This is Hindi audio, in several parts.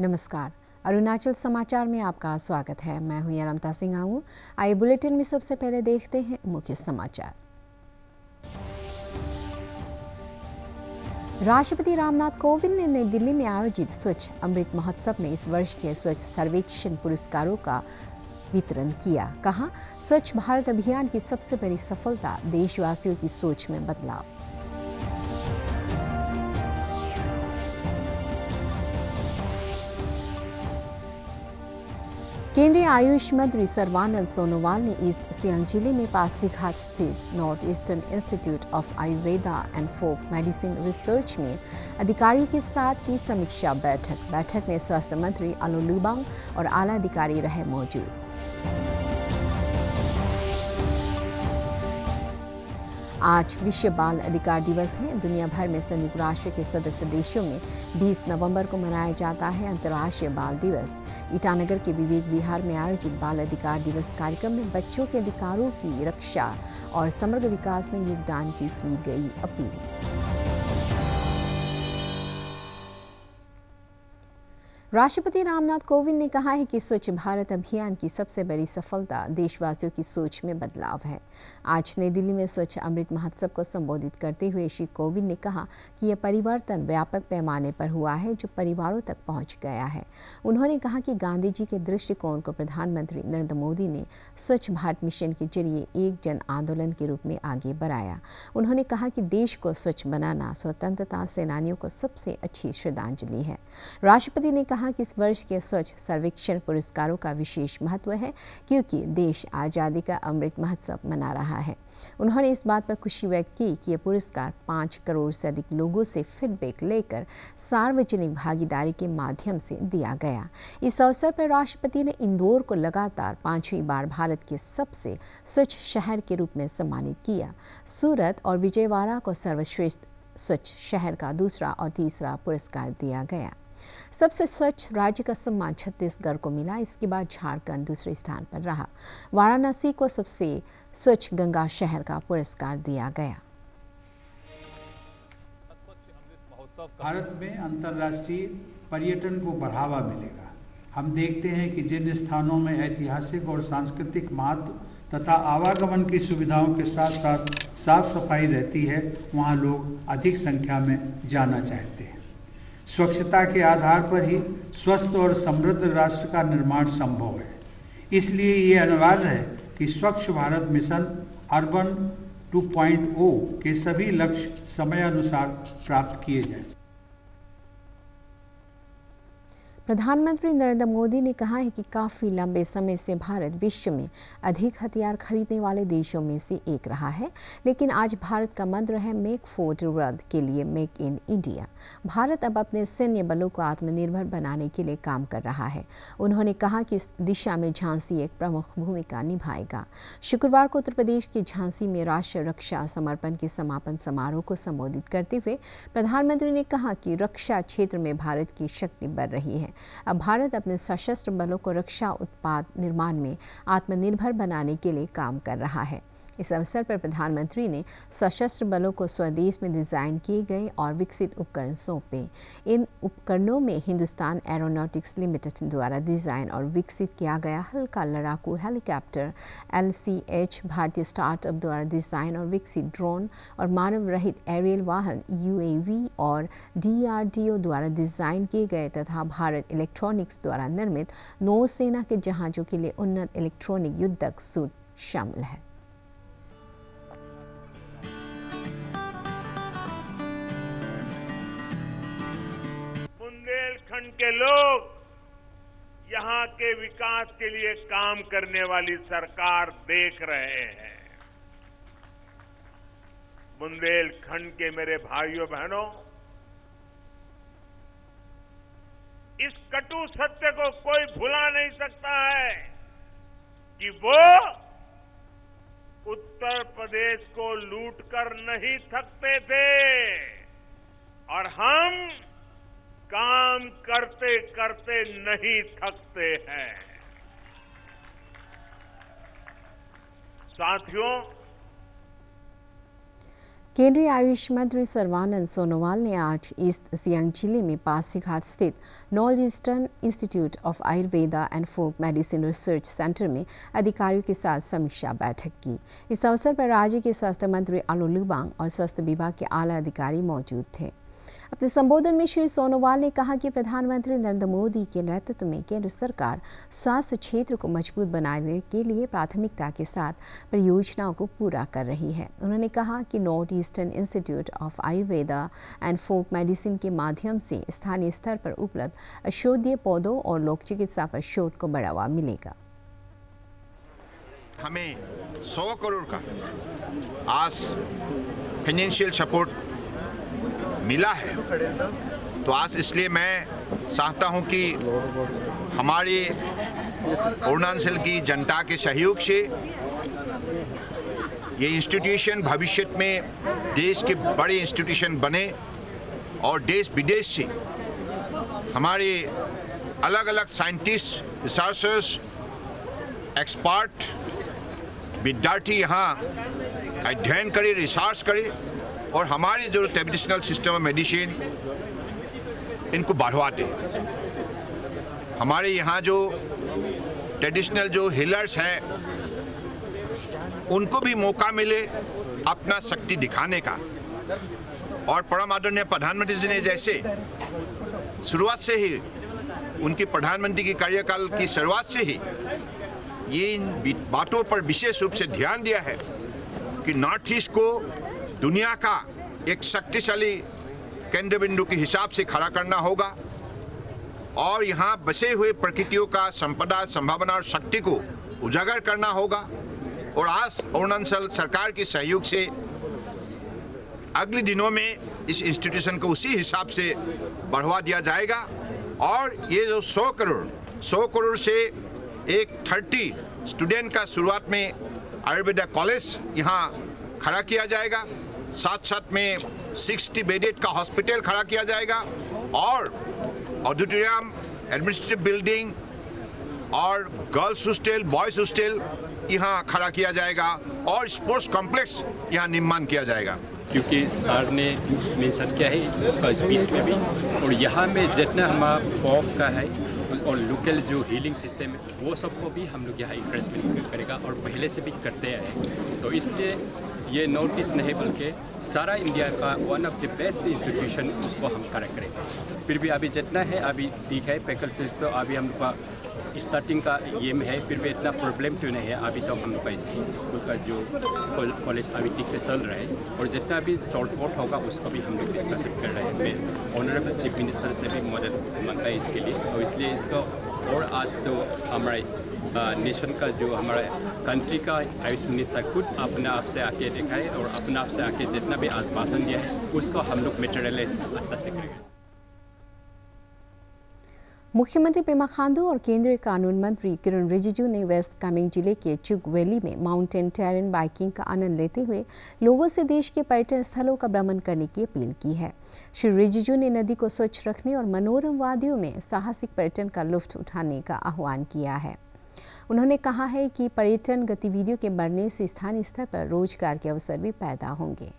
नमस्कार। अरुणाचल समाचार में आपका स्वागत है। मैं हूं रमता सिंह आऊं। आइए बुलेटिन में सबसे पहले देखते हैं मुख्य समाचार। राष्ट्रपति रामनाथ कोविंद ने नई दिल्ली में आयोजित स्वच्छ अमृत महोत्सव में इस वर्ष के स्वच्छ सर्वेक्षण पुरस्कारों का वितरण किया। कहा, स्वच्छ भारत अभियान की सबसे बड़ी सफलता देशवासियों की सोच में बदलाव। केंद्रीय आयुष मंत्री सर्बानंद सोनोवाल ने ईस्ट सियांग जिले में पासीघाट स्थित North Eastern Institute of Ayurveda and Folk Medicine Research में अधिकारियों के साथ की समीक्षा बैठक में स्वास्थ्य मंत्री आलो लिबांग और आला अधिकारी रहे मौजूद। आज विश्व बाल अधिकार दिवस है। दुनिया भर में संयुक्त राष्ट्र के सदस्य देशों में 20 नवंबर को मनाया जाता है अंतर्राष्ट्रीय बाल दिवस। ईटानगर के विवेक विहार में आयोजित बाल अधिकार दिवस कार्यक्रम में बच्चों के अधिकारों की रक्षा और समग्र विकास में योगदान की गई अपील। राष्ट्रपति रामनाथ कोविंद ने कहा है कि स्वच्छ भारत अभियान की सबसे बड़ी सफलता देशवासियों की सोच में बदलाव है। आज नई दिल्ली में स्वच्छ अमृत महोत्सव को संबोधित करते हुए श्री कोविंद ने कहा कि यह परिवर्तन व्यापक पैमाने पर हुआ है जो परिवारों तक पहुंच गया है। उन्होंने कहा कि गांधी जी के दृष्टिकोण को प्रधानमंत्री नरेंद्र मोदी ने स्वच्छ भारत मिशन के जरिए एक जन आंदोलन के रूप में आगे बढ़ाया। उन्होंने कहा कि देश को स्वच्छ बनाना स्वतंत्रता सेनानियों को सबसे अच्छी श्रद्धांजलि है। राष्ट्रपति ने कहा कि इस वर्ष के स्वच्छ सर्वेक्षण पुरस्कारों का विशेष महत्व है क्योंकि देश आज़ादी का अमृत महोत्सव मना रहा है। उन्होंने इस बात पर खुशी व्यक्त की कि यह पुरस्कार 5 करोड़ से अधिक लोगों से फीडबैक लेकर सार्वजनिक भागीदारी के माध्यम से दिया गया। इस अवसर पर राष्ट्रपति ने इंदौर को लगातार 5वीं बार भारत के सबसे स्वच्छ शहर के रूप में सम्मानित किया। सूरत और विजयवाड़ा को सर्वश्रेष्ठ स्वच्छ शहर का दूसरा और तीसरा पुरस्कार दिया गया। सबसे स्वच्छ राज्य का सम्मान छत्तीसगढ़ को मिला। इसके बाद झारखंड दूसरे स्थान पर रहा। वाराणसी को सबसे स्वच्छ गंगा शहर का पुरस्कार दिया गया। भारत में अंतर्राष्ट्रीय पर्यटन को बढ़ावा मिलेगा। हम देखते हैं कि जिन स्थानों में ऐतिहासिक और सांस्कृतिक महत्व तथा आवागमन की सुविधाओं के साथ साथ साफ सफाई रहती है, वहाँ लोग अधिक संख्या में जाना चाहते हैं। स्वच्छता के आधार पर ही स्वस्थ और समृद्ध राष्ट्र का निर्माण संभव है। इसलिए ये अनिवार्य है कि स्वच्छ भारत मिशन अर्बन 2.0 के सभी लक्ष्य समयानुसार प्राप्त किए जाएं। प्रधानमंत्री नरेंद्र मोदी ने कहा है कि काफ़ी लंबे समय से भारत विश्व में अधिक हथियार खरीदने वाले देशों में से एक रहा है, लेकिन आज भारत का मंत्र है मेक फॉर द वर्ल्ड के लिए मेक इन इंडिया। भारत अब अपने सैन्य बलों को आत्मनिर्भर बनाने के लिए काम कर रहा है। उन्होंने कहा कि इस दिशा में झांसी एक प्रमुख भूमिका निभाएगा। शुक्रवार को उत्तर प्रदेश के झांसी में राष्ट्रीय रक्षा समर्पण के समापन समारोह को संबोधित करते हुए प्रधानमंत्री ने कहा कि रक्षा क्षेत्र में भारत की शक्ति बढ़ रही है। अब भारत अपने सशस्त्र बलों को रक्षा उत्पाद निर्माण में आत्मनिर्भर बनाने के लिए काम कर रहा है। इस अवसर पर प्रधानमंत्री ने सशस्त्र बलों को स्वदेश में डिज़ाइन किए गए और विकसित उपकरण सौंपे। इन उपकरणों में हिंदुस्तान एरोनॉटिक्स लिमिटेड द्वारा डिज़ाइन और विकसित किया गया हल्का लड़ाकू हेलीकॉप्टर LCH, भारतीय स्टार्टअप द्वारा डिज़ाइन और विकसित ड्रोन और मानव रहित एरियल वाहन UAV और DRDO द्वारा डिज़ाइन किए गए तथा भारत इलेक्ट्रॉनिक्स द्वारा निर्मित नौसेना के जहाज़ों के लिए उन्नत इलेक्ट्रॉनिक युद्धक सूट शामिल है। बुंदेलखंड के लोग यहाँ के विकास के लिए काम करने वाली सरकार देख रहे हैं। बुंदेलखंड के मेरे भाइयों बहनों, इस कटु सत्य को कोई भुला नहीं सकता है कि वो उत्तर प्रदेश को लूटकर नहीं थकते थे और हम काम करते करते नहीं थकते हैं। केंद्रीय आयुष मंत्री सर्बानंद सोनोवाल ने आज ईस्ट सियांग जिले में पासीघाट स्थित North Eastern Institute of Ayurveda and Folk Medicine Research Centre में अधिकारियों के साथ समीक्षा बैठक की। इस अवसर पर राज्य के स्वास्थ्य मंत्री आलो लिबांग और स्वास्थ्य विभाग के आला अधिकारी मौजूद थे। अपने संबोधन में श्री सोनोवाल ने कहा कि प्रधानमंत्री नरेंद्र मोदी के नेतृत्व में केंद्र सरकार स्वास्थ्य क्षेत्र को मजबूत बनाने के लिए प्राथमिकता के साथ परियोजनाओं को पूरा कर रही है। उन्होंने कहा कि North Eastern Institute of Ayurveda and Folk Medicine के माध्यम से स्थानीय स्तर पर उपलब्ध औषधीय पौधों और लोक चिकित्सा पर शोध को बढ़ावा मिलेगा। हमें 100 करोड़ का आज फाइनेंशियल सपोर्ट मिला है, तो आज इसलिए मैं चाहता हूं कि हमारे अरुणाचल की जनता के सहयोग से ये इंस्टीट्यूशन भविष्य में देश के बड़े इंस्टीट्यूशन बने और देश विदेश से हमारे अलग अलग साइंटिस्ट, रिसर्चर्स, एक्सपर्ट, विद्यार्थी यहाँ अध्ययन करें, रिसर्च करें और हमारे जो ट्रेडिशनल सिस्टम ऑफ मेडिसिन इनको बढ़ावा दें। हमारे यहाँ जो ट्रेडिशनल जो हीलर्स हैं उनको भी मौका मिले अपना शक्ति दिखाने का। और परम आदरणीय प्रधानमंत्री जी ने जैसे शुरुआत से ही उनकी प्रधानमंत्री की कार्यकाल की शुरुआत से ही ये इन बातों पर विशेष रूप से ध्यान दिया है कि नॉर्थ ईस्ट को दुनिया का एक शक्तिशाली केंद्र बिंदु के हिसाब से खड़ा करना होगा और यहाँ बसे हुए प्रकृतियों का संपदा, संभावना और शक्ति को उजागर करना होगा। और आज अरुणाचल सरकार के सहयोग से अगले दिनों में इस इंस्टीट्यूशन को उसी हिसाब से बढ़ावा दिया जाएगा और ये जो 100 करोड़ से एक 30 स्टूडेंट का शुरुआत में आयुर्वेदा कॉलेज यहाँ खड़ा किया जाएगा, साथ साथ में 60 बेडेड का हॉस्पिटल खड़ा किया जाएगा और ऑडिटोरियम, एडमिनिस्ट्रेटिव बिल्डिंग और गर्ल्स हॉस्टल, बॉयज हॉस्टल यहाँ खड़ा किया जाएगा और स्पोर्ट्स कॉम्प्लेक्स यहाँ निर्माण किया जाएगा। क्योंकि सर ने मेंशन किया है उसका स्पीच में भी, और यहाँ में जितना हमारा पॉप का है और लोकल जो हीलिंग सिस्टम है वो सबको भी हम लोग यहाँ इंक्रेजमेंट करेगा और पहले से भी करते आए। तो इसलिए ये नॉर्थ ईस्ट नहीं बल्कि सारा इंडिया का one of the best institution उसको हम खड़ा करेंगे। फिर भी अभी जितना है अभी ठीक है, फैकल्टीज तो अभी हम लोग का स्टार्टिंग का ये में है, फिर भी इतना प्रॉब्लम तो नहीं है अभी तो हम लोग का स्कूल का जो कॉलेज अभी ठीक से चल रहा है और जितना भी शॉर्ट बोर्ड होगा उसको भी हम लोग डिस्कशन कर रहे हैं। मैं ऑनरेबल चीफ मिनिस्टर से भी मदद मांगता है इसके लिए, और इसलिए इसको और आज तो हमारे नेशन का जो हमारा कंट्री का आयुष मिनिस्टर खुद अपने आप से आके देखा है और अपने आप से आके जितना भी आज भाषण दिया है उसको हम लोग मेटेरियलाइज अच्छा से करेंगे। मुख्यमंत्री पेमा खांडू और केंद्रीय कानून मंत्री किरण रिजिजू ने वेस्ट कामेंग जिले के चुग वैली में माउंटेन टेरेन बाइकिंग का आनंद लेते हुए लोगों से देश के पर्यटन स्थलों का भ्रमण करने की अपील की है। श्री रिजिजू ने नदी को स्वच्छ रखने और मनोरम वादियों में साहसिक पर्यटन का लुत्फ उठाने का आह्वान किया है। उन्होंने कहा है कि पर्यटन गतिविधियों के बढ़ने से स्थानीय स्तर पर रोजगार के अवसर भी पैदा होंगे।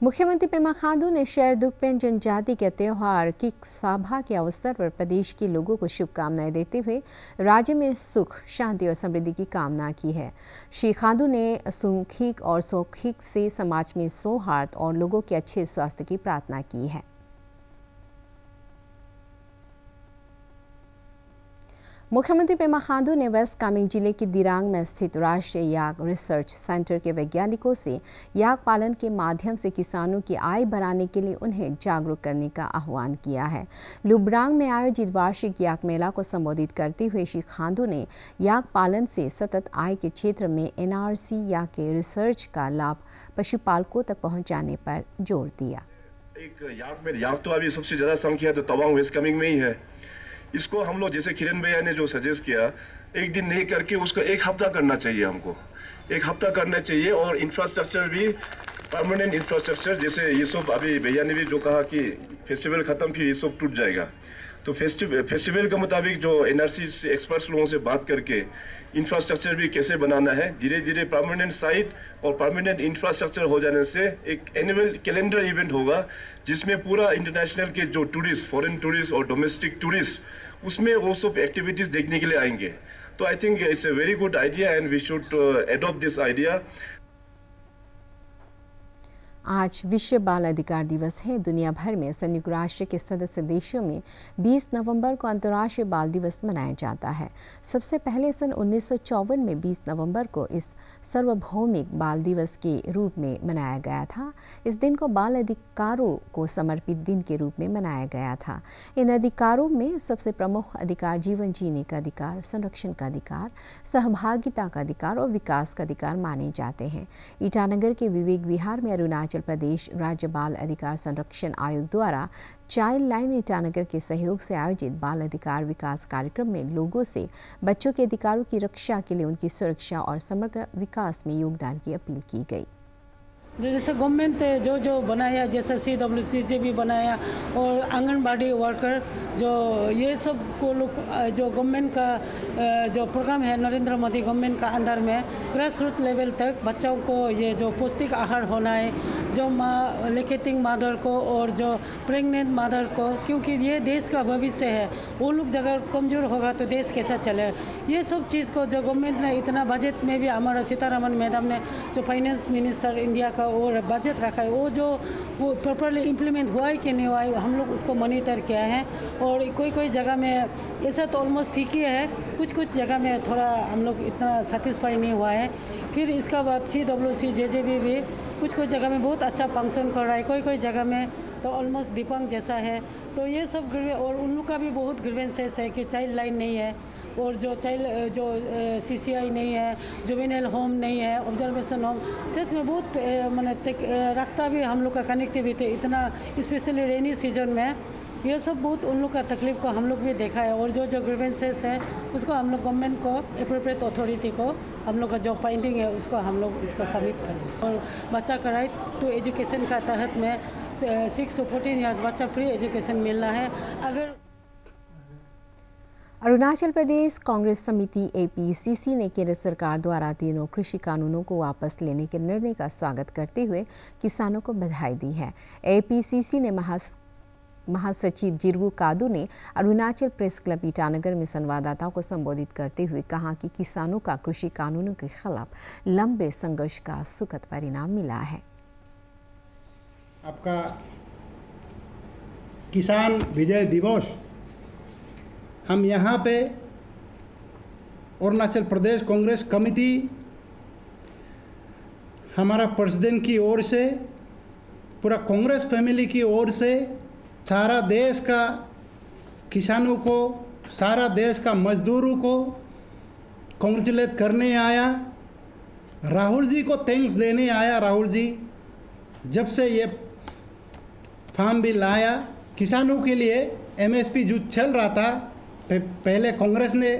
मुख्यमंत्री पेमा खांडू ने शेरदुकपेन जनजाति के त्यौहार किक साभा के अवसर पर प्रदेश के लोगों को शुभकामनाएं देते हुए राज्य में सुख, शांति और समृद्धि की कामना की है। श्री खांडू ने सुखिक और सौखिक से समाज में सौहार्द और लोगों के अच्छे स्वास्थ्य की प्रार्थना की है। मुख्यमंत्री पेमा खांडू ने वेस्ट कामेंग जिले के दिरांग में स्थित राष्ट्रीय याक रिसर्च सेंटर के वैज्ञानिकों से याक पालन के माध्यम से किसानों की आय बढ़ाने के लिए उन्हें जागरूक करने का आह्वान किया है। लुब्रांग में आयोजित वार्षिक याक मेला को संबोधित करते हुए श्री खांडू ने याक पालन से सतत आय के क्षेत्र में NRC याक के रिसर्च का लाभ पशुपालकों तक पहुँचाने पर जोर दिया। याक तो अभी सबसे ज़्यादा संख्या तो तवांग वेस्ट कामेंग में ही है। इसको हम लोग जैसे किरण भैया ने जो सजेस्ट किया, एक दिन नहीं करके उसको एक हफ्ता करना चाहिए, हमको एक हफ्ता करना चाहिए। और इंफ्रास्ट्रक्चर भी परमानेंट इंफ्रास्ट्रक्चर, जैसे ये सब अभी भैया ने भी जो कहा कि फेस्टिवल ख़त्म फिर ये सब टूट जाएगा, तो फेस्टिवल के मुताबिक जो NRC से एक्सपर्ट्स लोगों से बात करके इंफ्रास्ट्रक्चर भी कैसे बनाना है, धीरे धीरे परमानेंट साइट और परमानेंट इंफ्रास्ट्रक्चर हो जाने से एक एनुअल कैलेंडर इवेंट होगा जिसमें पूरा इंटरनेशनल के जो टूरिस्ट, फॉरेन टूरिस्ट और डोमेस्टिक टूरिस्ट, उसमें वो सब एक्टिविटीज़ देखने के लिए आएंगे। तो I think it's a very good idea and we should adopt this idea. आज विश्व बाल अधिकार दिवस है। दुनिया भर में संयुक्त राष्ट्र के सदस्य देशों में 20 नवंबर को अंतर्राष्ट्रीय बाल दिवस मनाया जाता है। सबसे पहले सन 1954 में 20 नवंबर को इस सार्वभौमिक बाल दिवस के रूप में मनाया गया था। इस दिन को बाल अधिकारों को समर्पित दिन के रूप में मनाया गया था। इन अधिकारों में सबसे प्रमुख अधिकार जीवन जीने का अधिकार, संरक्षण का अधिकार, सहभागिता का अधिकार और विकास का अधिकार माने जाते हैं। ईटानगर के विवेक विहार में अरुणाचल प्रदेश राज्य बाल अधिकार संरक्षण आयोग द्वारा चाइल्ड लाइन ईटानगर के सहयोग से आयोजित बाल अधिकार विकास कार्यक्रम में लोगों से बच्चों के अधिकारों की रक्षा के लिए उनकी सुरक्षा और समग्र विकास में योगदान की अपील की गई। जो जैसे गवर्नमेंट जो बनाया, जैसे CWCJ भी बनाया और आंगनबाड़ी वर्कर, जो ये सब को लोग जो गवर्नमेंट का जो प्रोग्राम है नरेंद्र मोदी गवर्नमेंट का अंदर में ग्रास रूट लेवल तक बच्चों को ये जो पौष्टिक आहार होना है, जो लैक्टेटिंग मदर को और जो प्रेग्नेंट मदर को, क्योंकि ये देश का भविष्य है। वो लोग अगर कमज़ोर होगा तो देश कैसा चले। ये सब चीज़ को जो गवर्नमेंट ने इतना बजट में भी हमारा सीतारमण मैडम ने जो फाइनेंस मिनिस्टर इंडिया का और बजट रखा है, वो प्रॉपरली इम्प्लीमेंट हुआ है कि नहीं हुआ है, हम लोग उसको मॉनिटर किया है। और कोई जगह में ऐसा तो ऑलमोस्ट ठीक ही है, कुछ जगह में थोड़ा हम लोग इतना सेटिस्फाई नहीं हुआ है। फिर इसका बाद CWCJ भी कुछ जगह में बहुत अच्छा फंक्शन कर रहा है, कोई जगह में तो ऑलमोस्ट दीपंग जैसा है। तो ये सब और उन लोग का भी बहुत ग्रीवेंसेस है कि चाइल्ड लाइन नहीं है और जो CCI नहीं है, जुवेनाइल होम नहीं है, ऑब्जर्वेशन होम, सच में बहुत मैंने रास्ता भी हम लोग का कनेक्टिविटी इतना, स्पेशली रेनी सीजन में, ये सब बहुत उन लोग का तकलीफ को हम लोग भी देखा है। और जो ग्रीवेंसेस है उसको हम लोग गवर्नमेंट को, एप्रोप्रिएट अथॉरिटी को हम लोग का जो फाइंडिंग है उसको हम लोग इसका सबमिट करें। और बच्चा का राइट टू एजुकेशन का तहत में 6 to 14 ईयर्स बच्चा फ्री एजुकेशन मिलना है। अगर अरुणाचल प्रदेश कांग्रेस समिति APCC ने केंद्र सरकार द्वारा तीनों कृषि कानूनों को वापस लेने के निर्णय का स्वागत करते हुए किसानों को बधाई दी है। APCC ने महासचिव जिरगू कादू ने अरुणाचल प्रेस क्लब ईटानगर में संवाददाताओं को संबोधित करते हुए कहा कि किसानों का कृषि कानूनों के खिलाफ लंबे संघर्ष का सुखद परिणाम मिला है। आपका किसान विजय दिवस हम यहाँ पे अरुणाचल प्रदेश कांग्रेस कमेटी, हमारा प्रेसिडेंट की ओर से, पूरा कांग्रेस फैमिली की ओर से सारा देश का किसानों को, सारा देश का मजदूरों को कांग्रेचुलेट करने आया। राहुल जी को थैंक्स देने आया। राहुल जी जब से ये फार्म बिल लाया, किसानों के लिए MSP जो चल रहा था, पहले कांग्रेस ने।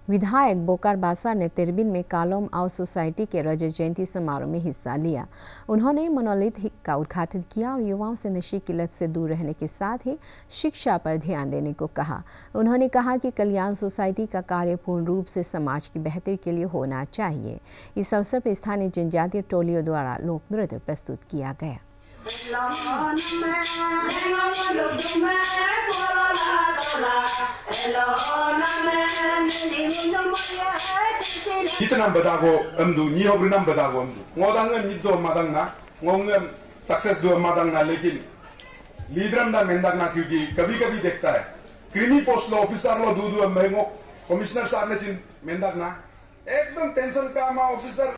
विधायक बोकार बासार ने तिरबिन में कालोम आउ सोसाइटी के रजत जयंती समारोह में हिस्सा लिया। उन्होंने मोनोलिथिक का उद्घाटन किया और युवाओं से नशे की लत से दूर रहने के साथ ही शिक्षा पर ध्यान देने को कहा। उन्होंने कहा कि कल्याण सोसाइटी का कार्य पूर्ण रूप से समाज की बेहतरी के लिए होना चाहिए। इस अवसर पर स्थानीय जनजातीय टोलियों द्वारा लोक नृत्य प्रस्तुत किया गया। इतना बतागो अंदु नियो ब्रिनम बतागो अंदु ngodangan nito madangna ngongam success दो मादंगना, लेकिन लीडरम दा मेंदकना, क्योंकि कभी कभी देखता है क्रीमी पोस्ट लो ऑफिसर लो दूध मेमो कमिश्नर साहब ने चिन मेंदाक ना एकदम टेंशन का मा ऑफिसर।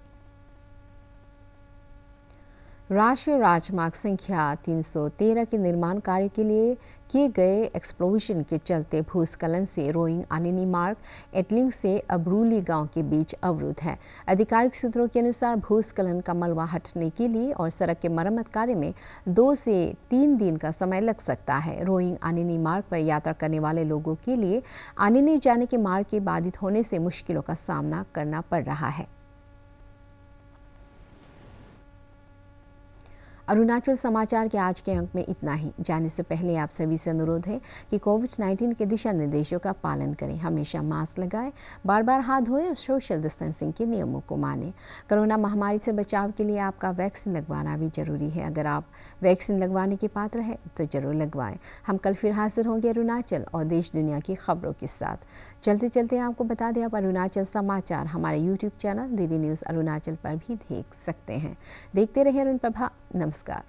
राष्ट्रीय राजमार्ग संख्या 313 के निर्माण कार्य के लिए किए गए एक्सप्लोजन के चलते भूस्खलन से रोइंग आनिनी मार्ग एटलिंग से अबरूली गांव के बीच अवरुद्ध है। आधिकारिक सूत्रों के अनुसार भूस्खलन का मलबा हटने के लिए और सड़क के मरम्मत कार्य में 2 से 3 दिन का समय लग सकता है। रोइंग आनिनी मार्ग पर यात्रा करने वाले लोगों के लिए आनिनी जाने के मार्ग के बाधित होने से मुश्किलों का सामना करना पड़ रहा है। अरुणाचल समाचार के आज के अंक में इतना ही। जाने से पहले आप सभी से अनुरोध है कि कोविड-19 के दिशा निर्देशों का पालन करें, हमेशा मास्क लगाएं, बार बार हाथ धोएं और सोशल डिस्टेंसिंग के नियमों को मानें। कोरोना महामारी से बचाव के लिए आपका वैक्सीन लगवाना भी जरूरी है। अगर आप वैक्सीन लगवाने के पात्र हैं तो जरूर लगवाएं। हम कल फिर हाजिर होंगे अरुणाचल और देश दुनिया की खबरों के साथ। चलते चलते आपको बता दें, आप अरुणाचल समाचार हमारे YouTube channel DD news Arunachal पर भी देख सकते हैं। देखते रहिए अरुण प्रभा। नमस्कार।